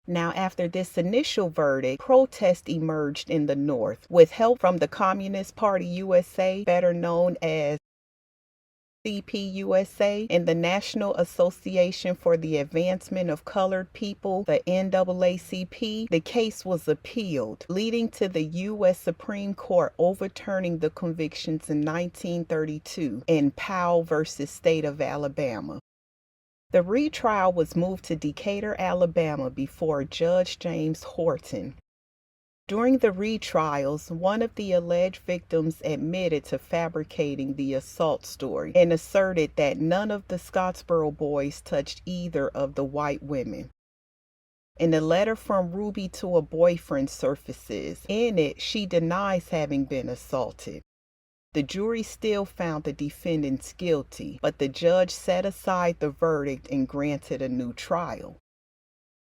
Now, after this initial verdict, protest emerged in the North with help from the Communist Party USA, better known as CPUSA, and the National Association for the Advancement of Colored People, the NAACP. The case was appealed, leading to the U.S. Supreme Court overturning the convictions in 1932 in Powell versus State of Alabama. The retrial was moved to Decatur, Alabama before Judge James Horton. During the retrials, one of the alleged victims admitted to fabricating the assault story and asserted that none of the Scottsboro boys touched either of the white women. In a letter from Ruby to a boyfriend surfaces. In it, she denies having been assaulted. The jury still found the defendants guilty, but the judge set aside the verdict and granted a new trial.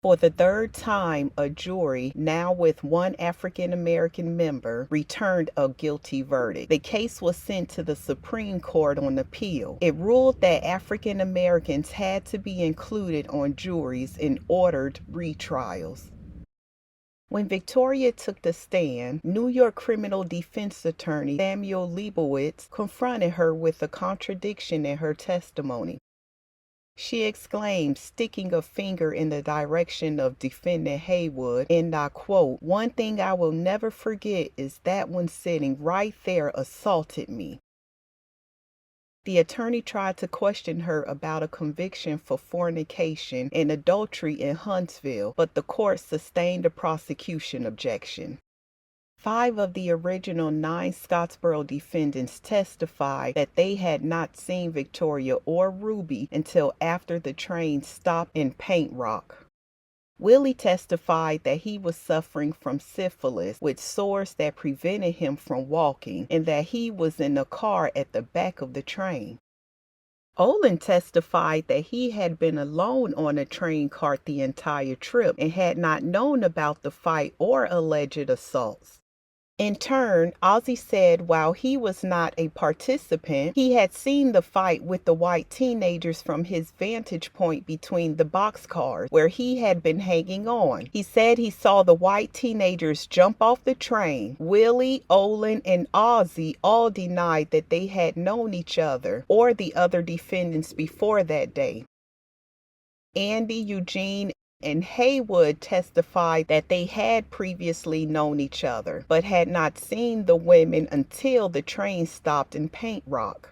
For the third time, a jury, now with one African American member, returned a guilty verdict. The case was sent to the Supreme Court on appeal. It ruled that African Americans had to be included on juries in ordered retrials. When Victoria took the stand, New York criminal defense attorney Samuel Leibowitz confronted her with a contradiction in her testimony. She exclaimed, sticking a finger in the direction of defendant Haywood, and I quote, "One thing I will never forget is that one sitting right there assaulted me." The attorney tried to question her about a conviction for fornication and adultery in Huntsville, but the court sustained a prosecution objection. 5 of the original 9 Scottsboro defendants testified that they had not seen Victoria or Ruby until after the train stopped in Paint Rock. Willie testified that he was suffering from syphilis with sores that prevented him from walking and that he was in a car at the back of the train. Olin testified that he had been alone on a train cart the entire trip and had not known about the fight or alleged assaults. In turn, Ozzie said while he was not a participant, he had seen the fight with the white teenagers from his vantage point between the boxcars where he had been hanging on. He said he saw the white teenagers jump off the train. Willie, Olin, and Ozzie all denied that they had known each other or the other defendants before that day. Andy, Eugene, and Haywood testified that they had previously known each other, but had not seen the women until the train stopped in Paint Rock.